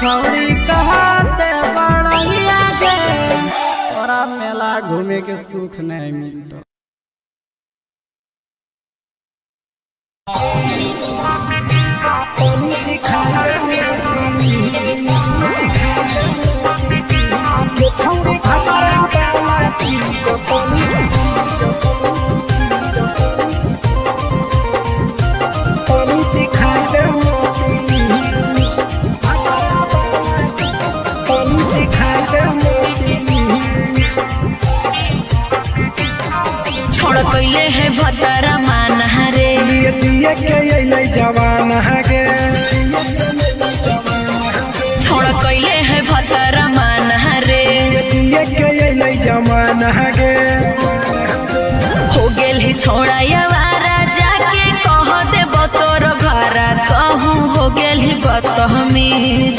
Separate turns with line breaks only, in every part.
छौड़ी कहते बड़िया गे तोरा मेला घूमे के सुख नहीं मिलता।
छोड़ कैले है भतरा मान रे
दिए के जवान गे
छोड़ कैले है भतरा मान रे
दिए के जवान गे
हो गेल ही छोड़ा यावारा जाके कह दे तोर घरा कहूँ हो गेल ही बदतमीज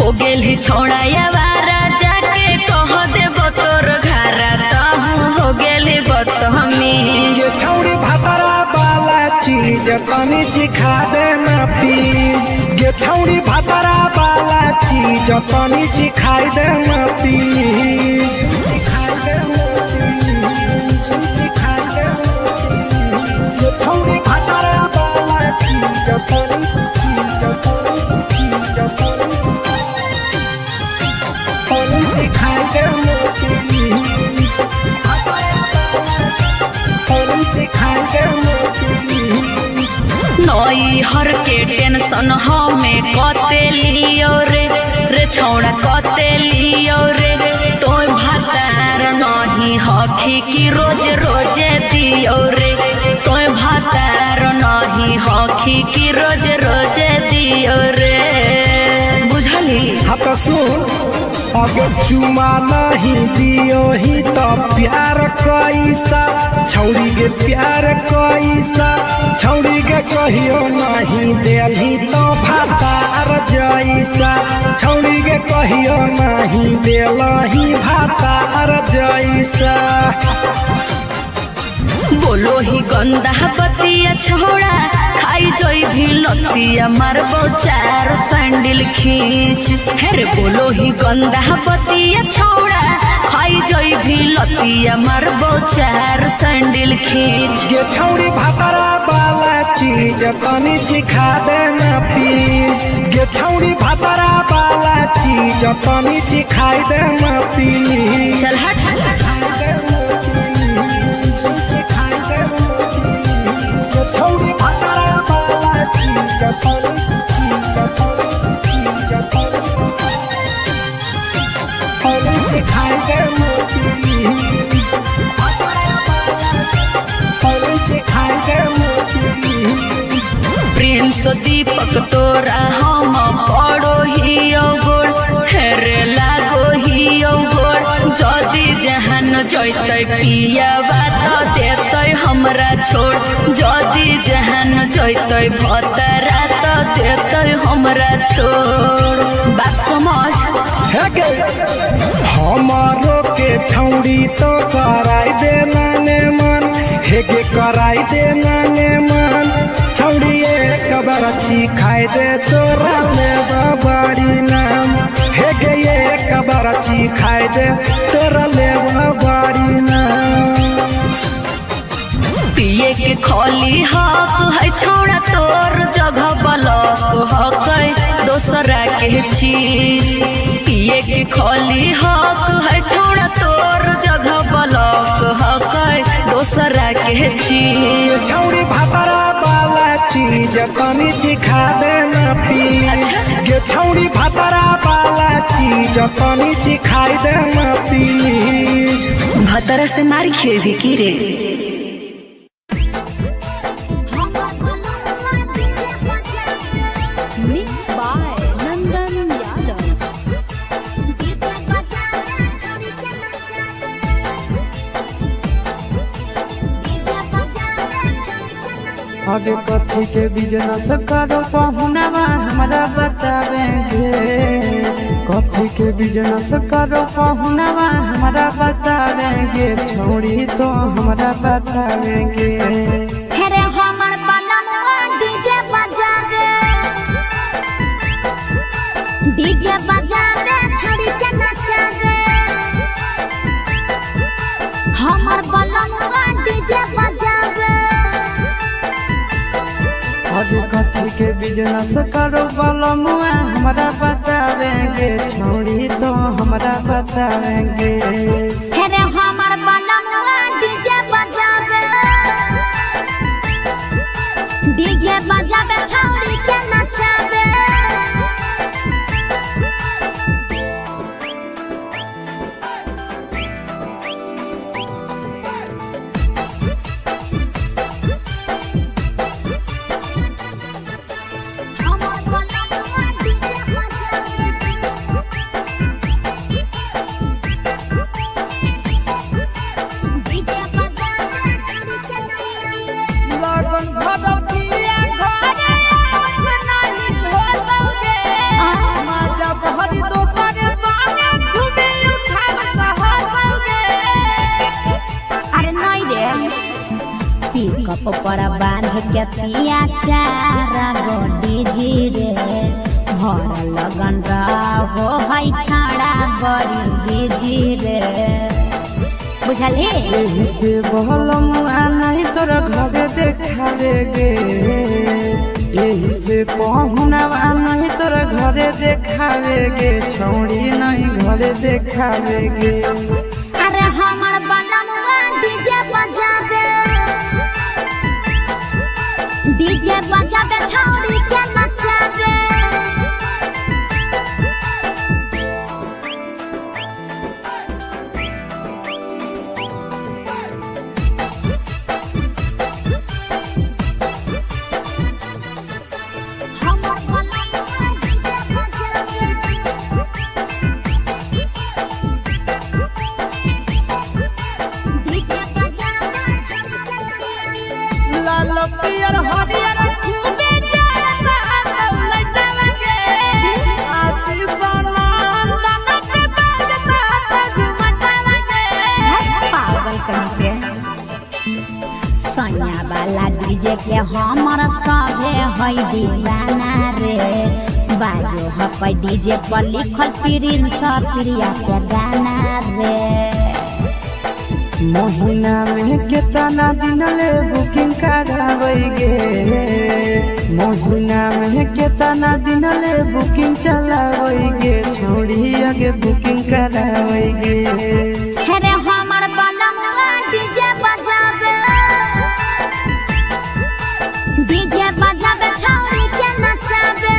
हो गेल ही छोड़ा यावारा जाके कह दे तोर घरा कहूँ हो गेल ही बदतमीज।
छौड़ी भतरा वाला चीज तनी सिखा देना प्लीज गे छौड़ी भतरा वाला चीज तनी सिखाई देना प्लीज छौड़ी भतरा वाला चीज तनी सिखाई देना
नई हर के टेंशन हमें कते लियो रे छौड़ा कते लियो रे तो भातार नहीं हखी की रोज रोजे दियो रे तो भातार नहीं हखी की रोज रोजे दियो रे बुझली।
हाँ सुन अगर चुमा नहीं दियो ही तो प्यार कैसा छौड़ी के प्यार कैसा छौड़ी के कहियो नहीं देली तो भातार जैसा छौड़ी के कहियो नहीं देलही भातार जैसा।
बोलो ही गंदा बतिया छोड़ा खाई जोई भी लतिया मारबो चार सैंडल खींच हेरे बोलो ही गंदा बतिया छोड़ा खाई जोई भी लतिया मारबो चार सैंडल खींच।
ये छौड़ी भतरा वाला चीज तनी सिखा देना प्लीज ये छौड़ी भतरा वाला चीज तनी सिखाई देना प्लीज।
चल हट
छौड़ी भतरा वाला चीज सिखाई देना
प्रिंस दीपक तोरा हम पड़ो ही गोल हेरे लागो ही गोल जदि जहान जैते पिया बात देते हमरा छोड़ जदि जहान जैते भतरा तो देते हमरा छोड़ बात समझ।
हमारो के छौड़ी तो कराई देना ने मन हेगे कराई देना ने मन छौड़ी एक बरची खाई दे तोरा लेवा बड़ी नाम हेगे एक बरची खाई दे तोरा लेवा बड़ी नाम।
पिए के खोली हक है छोड़ा तोर जगह बलक हक है दोसरा के चीज पिए के खोली हक है छोड़ा तोर जगह बलक हक है दोसरा के चीज।
छौड़ी भतरा वाला चीज तनी सिखा देना प्लीज ये छौड़ी भतरा वाला चीज तनी सिखाई देना प्लीज।
भतरा से मारी खेवी की रे
आगे कथी के बिजनेस करो पहुनवा हमरा बतावेंगे कथी के बिजनेस करो पहुनवा हमरा बतावेंगे छोड़ी तो हमरा बतावेंगे।
हेरे हमर बलमुआ डीजे बजा रे डीजे बजावे छोड़ी के नचावे हमर बलनुआ डीजे बजावे
आज कथी के बिजनेस करो बलमुआ हमरा बतावेंगे छोड़ी तो हमरा बतावेंगे
हे रे हमर बलनुआ डीजे बजावे छोड़ी के नचावे पर बांध के पिया चारा गोडी जी रे भर लगन रहो है छाड़ा गरी जी रे बुझल हे
यही से बलमुआ नहीं तोरा घरे देखावेगे यही से पहुनवा नहीं तोरा घरे देखावेगे छोड़ी नहीं घरे देखावेगे
अरे हमर बलमुआ डीजे बजावे छोड़ी के नचावे सैया वाला डीजे के हमर सभे है दीवाना रे बाजो है डीजे पर लिखल प्रिंस प्रिया के गाना रे
महीना में कितना दिन ले बुकिंग करावेगे महीना में कितना दिन ले बुकिंग चलावेगे छोड़ी आगे बुकिंग करावेगे
हे रे हमर बलमुआ डीजे बजावे छोड़ी के नचावे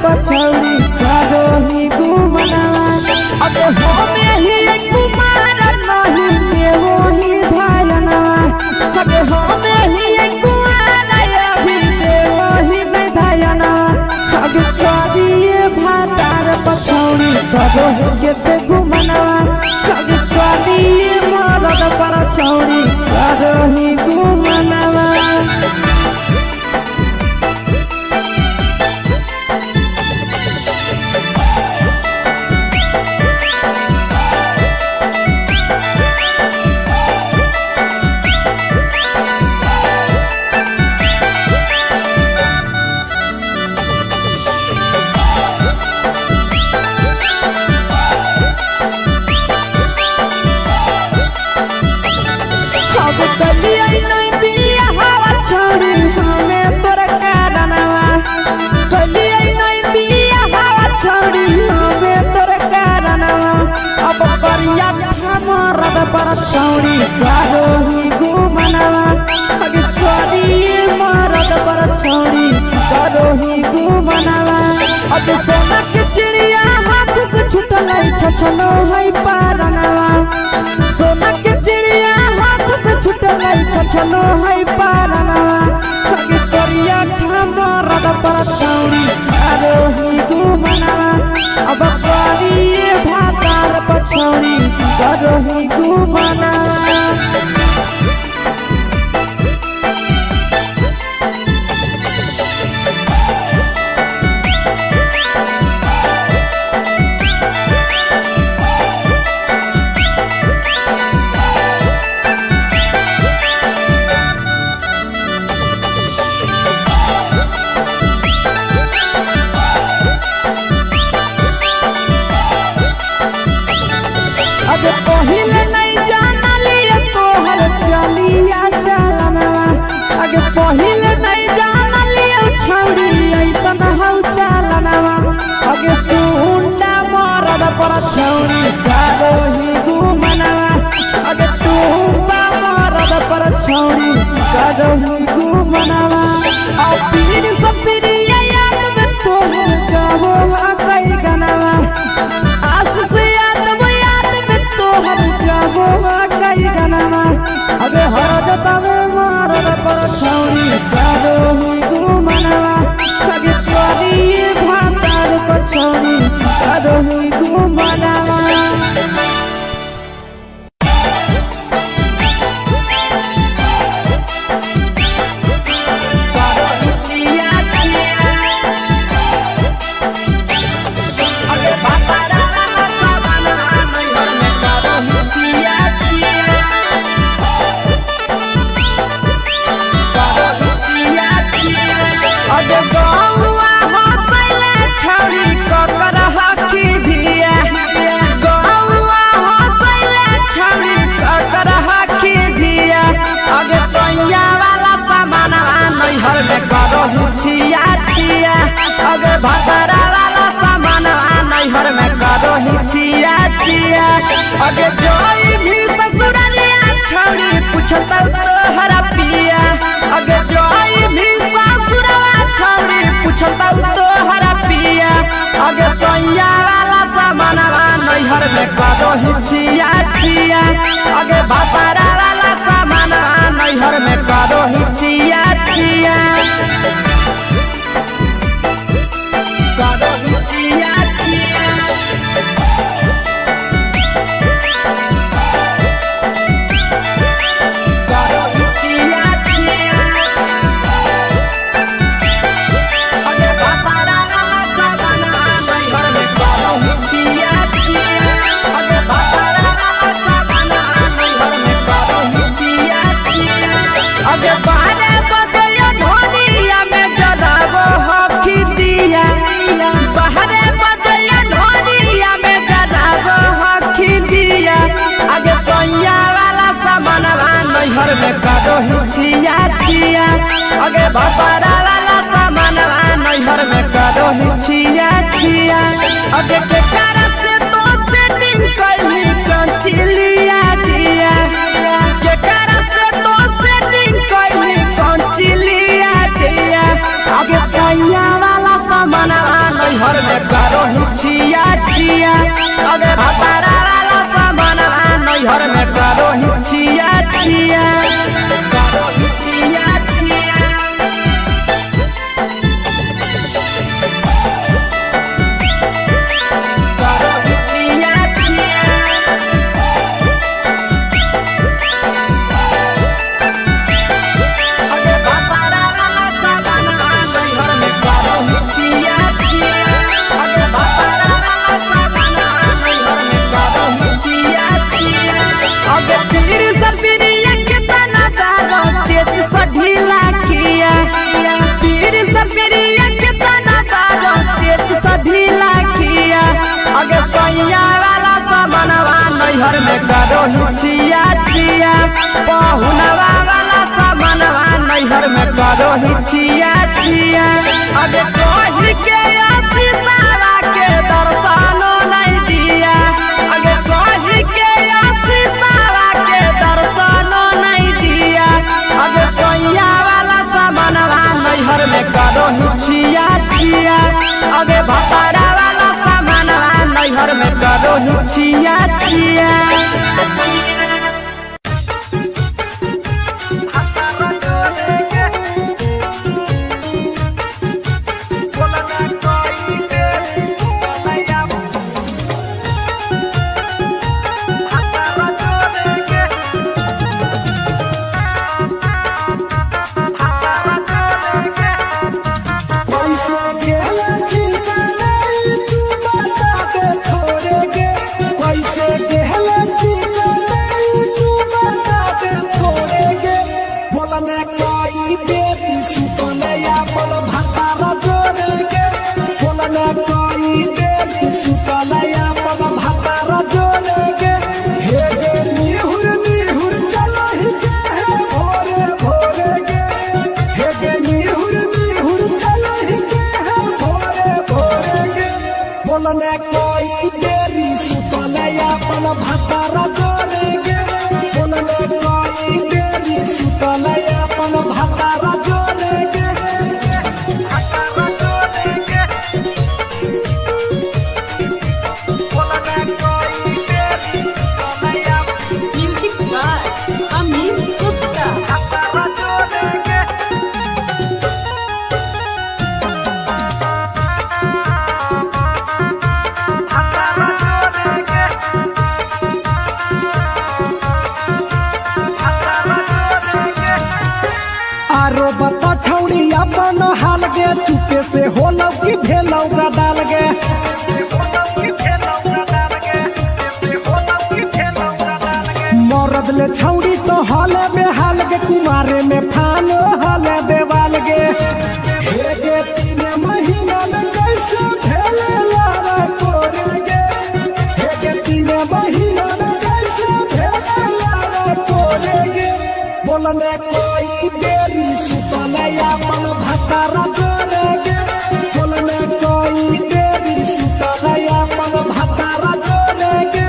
पछौड़ी करो ही घूमना अबे हमें ही कुमार नहीं के वो ही धायना अबे हमें ही कुमार अभी दे वो ही नहीं धायना अबे करिए भातार पछौड़ी करो ही के घूमना अबे करिए मरद पछौड़ी करो ही घूमना छछनो है पारनवा सोना के चिड़िया हाथ से छूटल छछनो है पारनवा आगे करिया ठमरद पर छौरी करोही घुमनवा अब करिए भातार पछौरी करोही घुमनवा अगे पहिले नहीं जानलिए तोहर चलिया चलनवा अगे पहिले नहीं जानलिए छौरी ऐसन हौ चलनवा अगे सुंडा मरद पर छौरी करोही घुमनवा अगे टूपा मरद पर छौरी करोही घुमनवा आ पीर सब पीरिया याद में तोहर गावो कई गनवा आस से तोहर जागो कई गनवा अगे हरद तवे मारद पर छौरी करोही घुमनवा अगे तोरी भातार पर छौरी करोही घुमनवा छिया छिया अगे भतरा वाला सामान नैहर में करोही छिया छिया अगे जोई भी ससुररिया छौरी पूछतौ तोहरा पिया अगे जोई भी ससुरवा छौरी पूछतौ तोहरा पिया अगे सैया वाला सामान नैहर में करोही छिया छिया अगे भतरा वाला सामान नैहर में करोही छिया छिया छिया छिया करोही छिया छिया अगे भतरा वाला सामान नैहर में करोही छिया छिया अगे भतरा वाला सामान नैहर में करोही छिया छिया अगे बारे बदलियो ढोलिया में जलावो हकी दिया बहरे बदलिया ढोलिया में जलावो हकी दिया आगे सैया वाला सामान नैहर में करोही छिया छिया आगे भतरा वाला सामान नैहर में करोही छिया छिया आगे केकरा से तो सेटिंग कइली कंचिलिया दिया केकरा से तो सेटिंग कइली कंचिलिया दिया आगे सैया वाला सामान नैहर में करोही छिया छिया आगे भतरा वाला सामान नैहर में करोही छिया छिया करोही छिया छिया करोही छिया छिया अगे भतरा वाला सामान नैहर में करोही छिया छिया अगे भतरा वाला सामान नैहर में करोही छिया छिया अगे तीर सब पिरिया कितना दारो तेज सढीला किया तीर सब पिरिया कितना दारो तेज सढीला किया अगे सैया वाला सामान नैहर में करोही छिया छिया पहुनवा वाला सामान नैहर में करोही छिया छिया अगे कही के आशीषवा के दर्शनो नहीं दिया अगे कही के आशीषवा के दर्शनो नहीं दिया अगे सैया वाला सामान नैहर में करोही छिया छिया अगे भतरा वाला सामान नैहर में करो कहीं छिया छिया अपन हाल गे चुपे से होलौ की भेलौ डाल गे मरद ले छौड़ी तो हले बेहाल गे कुमारे में फान हले देवाल गे हे गे 3 महीना में कैसे भेले लारा कोरे गे हे गे 3 महीना में कैसे भेले लारा कोरे गे बोलने कोई बेरी सुतलया मन भतारा जोरे गे बोलने कोई बेरी सुतलया मन भतारा जोरे गे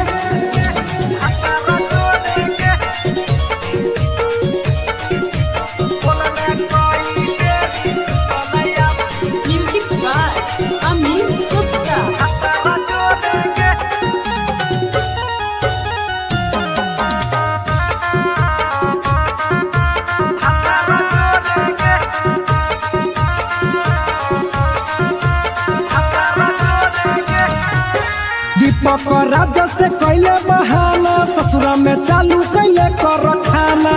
दीपक राजा से कैले बहाना ससुरा में चालू कैले कर खाना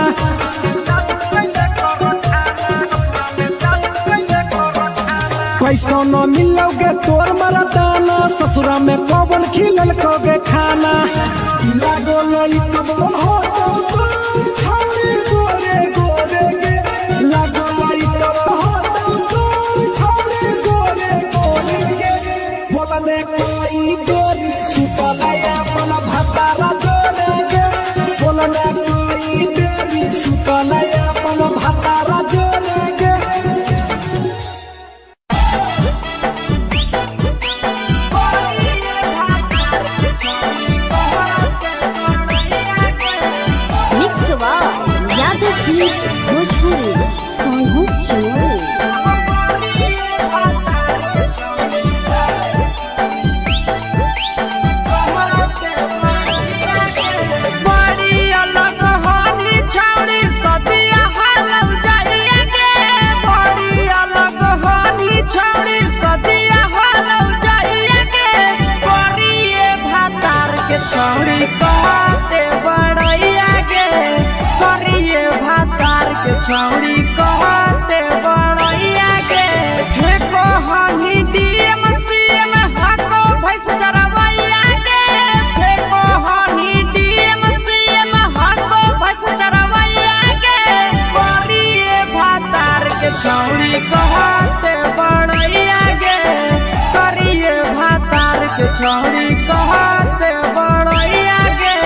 कैसो न मिलोगे तोर मरदाना ससुरा में पवन खिलल कोगे खाना लागो लई तब हो छौड़ी गोरे गोरे गे लागो लई तब हो छौड़ी गोरे गोरे गे बोलने कोई गोरी सुतलया मन भतारा जोरे गे बोलने कोई गोरी सुतलया मन भतारा जोरे गे छौड़ी कहते बड़ैया के फेको हनी डीएम सीएम हको भैंस चरवैया के फेको हनी डीएम सीएम हको भैंस चरवैया के करिए भातार के छौड़ी कहते बड़ैया के करिए भातार के छौड़ी कहते बड़ैया के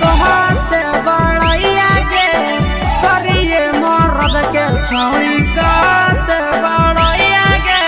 कहते बड़ैया गे करिए मरद के छौड़ी कहते बड़ैया गे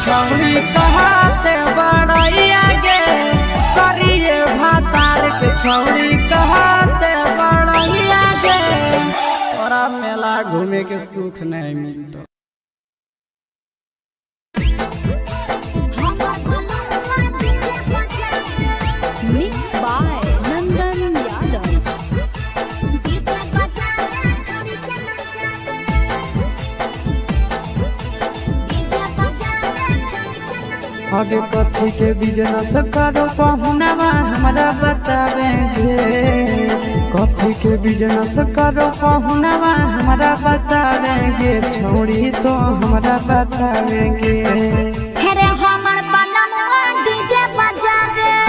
छौड़ी कहते बड़ैया गे करिए भातार के छौड़ी कहते बड़ैया गे तोरा मेला घूमे के सुख नहीं मिलता।
मिक्स बाय नंदन यादव।
आगे कथी के बिजनेस करो पहुनावा हमरा बतावेंगे कथी के बिजनेस करो पहुनावा हमरा बतावेंगे छौड़ी तो हमरा बतावेंगे
हेरे हमर बलमुआ डीजे बजा रे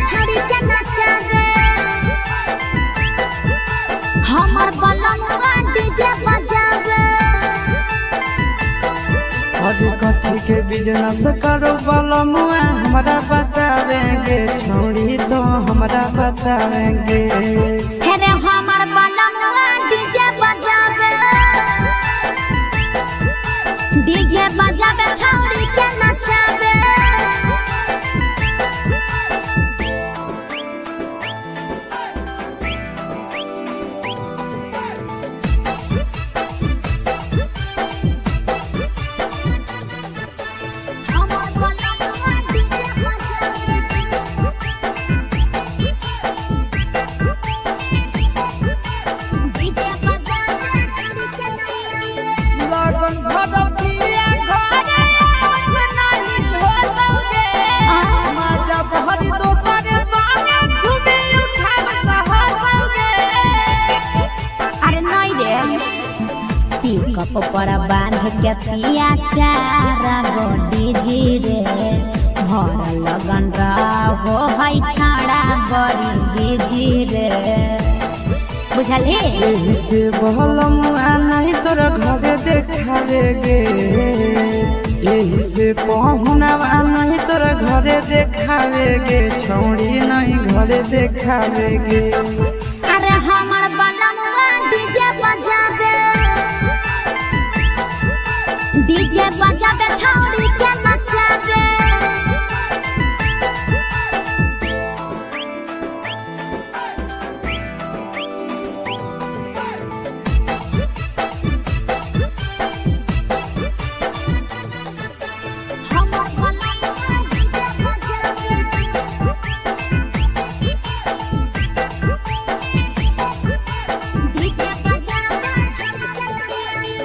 छड़ी के नचा रे हमर बलमुआ डीजे बजा रे
आगे कथी के बिजनेस करो बलमुआ हमरा बतावेंगे छौड़ी तो हमरा बतावेंगे
हेरे हमर बलमुआ डीजे बजा रे छौड़ी के नचा रे पर बांध के पिया चारा गोडी जी रे भर लगन रहो है छाड़ा बड़ी बीजी रे बुझली
यही से बलमुआ नहीं तोरा घरे देखावेगे यही से पहुनावा नहीं तोरा घरे देखावेगे छौड़ी नहीं घरे देखावेगे
अरे हमर बलमुआ डीजे बजा दे छौड़ी के नचा दे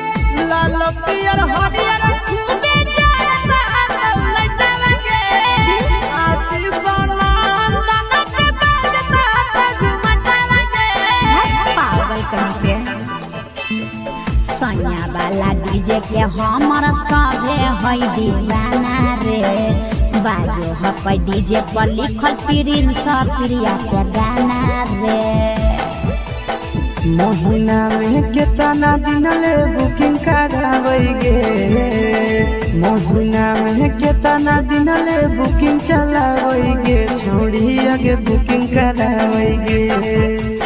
पियर हरियर खूबे चढ़ता लइटा लगे आसी सोनंदन के बजता झुमटा लगे
पागल कहीं पे सैया वाला डीजे के हमर सभे है दीवाना रे बाजो है डीजे पर लिखल प्रिंस प्रिया के गाना रे
महीना में कितना दिन ले बुकिंग करावेगे महीना में केतना दिन ले बुकिंग चलावे गे छौड़ी आगे बुकिंग करावे गे।